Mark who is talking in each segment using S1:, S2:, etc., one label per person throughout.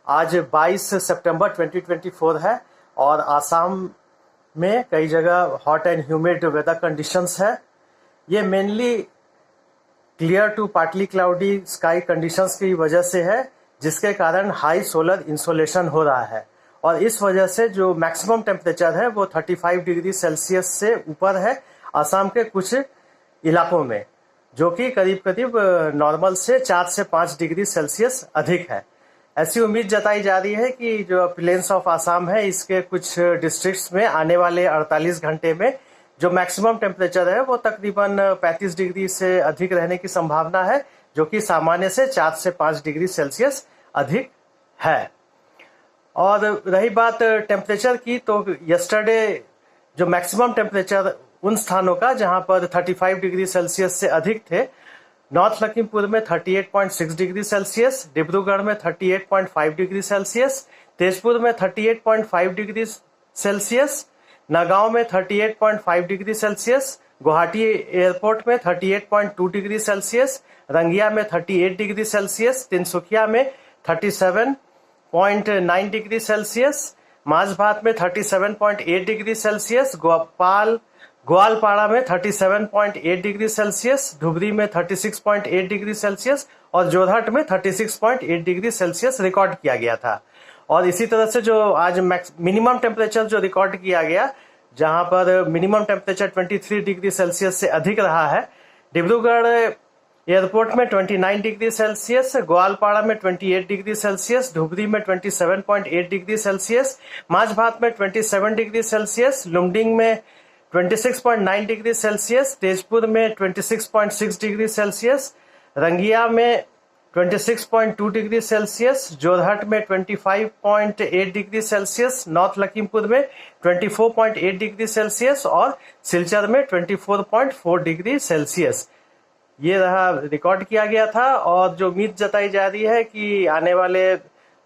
S1: आज 22 सितंबर 2024 है और आसाम में कई जगह hot and humid weather conditions है। ये mainly clear to partly cloudy sky conditions की वजह से है, जिसके कारण हाई सोलर इंसोलेशन हो रहा है और इस वजह से जो मैक्सिमम टेम्परेचर है वो 35 डिग्री सेल्सियस से ऊपर है आसाम के कुछ इलाकों में, जो कि करीब करीब नॉर्मल से 4 से 5 डिग्री सेल्सियस अधिक है। ऐसी उम्मीद जताई जा रही है कि जो प्लेन्स ऑफ आसाम है इसके कुछ डिस्ट्रिक्ट्स में आने वाले 48 घंटे में जो मैक्सिमम टेम्परेचर है वो तकरीबन 35 डिग्री से अधिक रहने की संभावना है, जो कि सामान्य से 4 से 5 डिग्री सेल्सियस अधिक है। और रही बात टेम्परेचर की, तो यस्टरडे जो मैक्सिमम टेम्परेचर उन स्थानों का जहां पर 35 डिग्री सेल्सियस से अधिक थे, नॉर्थ लखीमपुर में 38.6 डिग्री सेल्सियस, डिब्रूगढ़ में 38.5 डिग्री सेल्सियस, तेजपुर में 38.5 डिग्री सेल्सियस, नगांव में 38.5 डिग्री सेल्सियस, गुवाहाटी एयरपोर्ट में 38.2 डिग्री सेल्सियस, रंगिया में 38 डिग्री सेल्सियस, तिनसुकिया में 37.9 डिग्री सेल्सियस, माझभात में 37.8 डिग्री सेल्सियस, ग्वालपाड़ा में 37.8 डिग्री सेल्सियस, धुबरी में 36.8 डिग्री सेल्सियस और जोरहट में 36.8 डिग्री सेल्सियस रिकॉर्ड किया गया था। और इसी तरह से जो आज मिनिमम टेम्परेचर जो रिकॉर्ड किया गया, जहां पर मिनिमम टेम्परेचर 23 डिग्री सेल्सियस से अधिक रहा है, डिब्रूगढ़ एयरपोर्ट में 29 डिग्री सेल्सियस, ग्वालपाड़ा में 28 डिग्री सेल्सियस, धुबरी में 27.8 डिग्री सेल्सियस, माझभात में 27 डिग्री सेल्सियस, लुमडिंग में 26.9 डिग्री सेल्सियस, तेजपुर में 26.6 डिग्री सेल्सियस, रंगिया में 26.2 डिग्री सेल्सियस, जोरहट में 25.8 डिग्री सेल्सियस, नॉर्थ लखीमपुर में 24.8 डिग्री सेल्सियस और सिलचर में 24.4 डिग्री सेल्सियस ये रहा रिकॉर्ड किया गया था। और जो उम्मीद जताई जा रही है कि आने वाले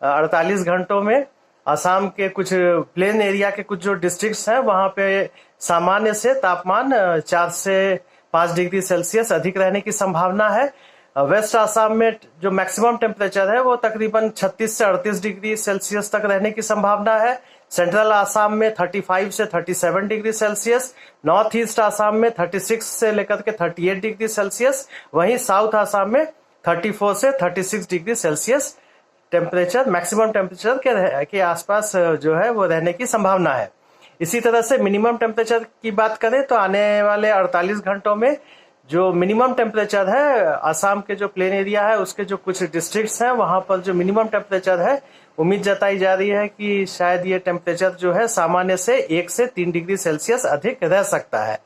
S1: 48 घंटों में आसाम के कुछ प्लेन एरिया के कुछ जो डिस्ट्रिक्ट्स हैं वहां पे सामान्य से तापमान 4 से 5 डिग्री सेल्सियस अधिक रहने की संभावना है। वेस्ट आसाम में जो मैक्सिमम टेम्परेचर है वो तकरीबन 36 से 38 डिग्री सेल्सियस तक रहने की संभावना है। सेंट्रल आसाम में 35 से 37 degree Celsius, north east Assam में 36 से लेकर के 38 डिग्री सेल्सियस, वहीं साउथ आसाम में 34 से 36 degree Celsius temperature maximum temperature के आसपास जो है वो रहने की संभावना है। इसी तरह से मिनिमम टेम्परेचर की बात करें तो आने वाले 48 घंटों में जो मिनिमम टेम्परेचर है आसाम के जो प्लेन एरिया है उसके जो कुछ डिस्ट्रिक्ट्स हैं वहां पर जो मिनिमम टेम्परेचर है उम्मीद जताई जा रही है कि शायद ये टेम्परेचर जो है सामान्य से 1 से 3 डिग्री सेल्सियस अधिक रह सकता है।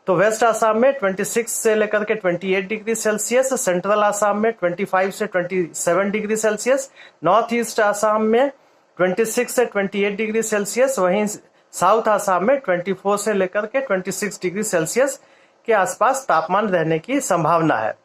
S1: तो वेस्ट आसाम में 26 से लेकर के 28 डिग्री सेल्सियस, सेंट्रल आसाम में 25 से 27 degree Celsius, north east Assam में 26 से 28 डिग्री सेल्सियस, वहीं साउथ आसाम में 24 से लेकर के 26 डिग्री सेल्सियस के आसपास तापमान रहने की संभावना है।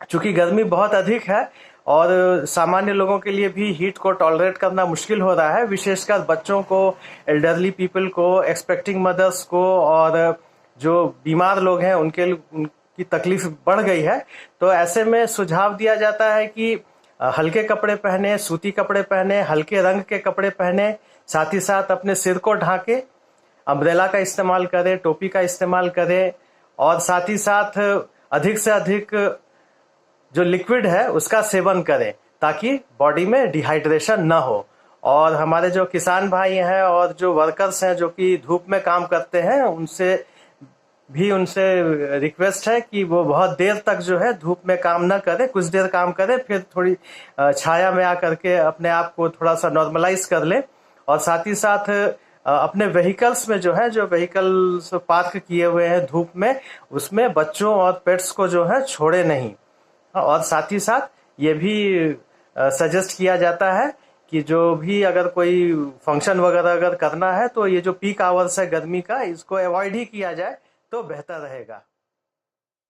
S1: चूंकि गर्मी बहुत अधिक है और सामान्य लोगों के लिए भी हीट को टॉलरेट करना मुश्किल हो रहा है, विशेषकर बच्चों को, एल्डरली पीपल को, एक्सपेक्टिंग मदर्स को और जो बीमार लोग हैं उनकी तकलीफ बढ़ गई है। तो ऐसे में सुझाव दिया जाता है कि हल्के कपड़े पहने, सूती कपड़े पहने, हल्के रंग के कपड़े पहने, साथ ही साथ अपने सिर को ढांके, अम्ब्रेला का इस्तेमाल करें, टोपी का इस्तेमाल करें और साथ ही साथ अधिक से अधिक जो लिक्विड है उसका सेवन करें ताकि बॉडी में डिहाइड्रेशन न हो। और हमारे जो किसान भाई हैं और जो वर्कर्स हैं जो कि धूप में काम करते हैं उनसे रिक्वेस्ट है कि वो बहुत देर तक जो है धूप में काम न करें, कुछ देर काम करें फिर थोड़ी छाया में आकर के अपने आप को थोड़ा सा नॉर्मलाइज कर लें। और साथ ही साथ अपने व्हीकल्स में जो व्हीकल्स पार्क किए हुए हैं धूप में, उसमें बच्चों और पेट्स को जो है छोड़े नहीं। और साथ ही साथ ये भी सजेस्ट किया जाता है कि जो भी अगर कोई फंक्शन वगैरह अगर करना है तो ये जो पीक आवर्स है गर्मी का, इसको अवॉइड ही किया जाए तो बेहतर रहेगा।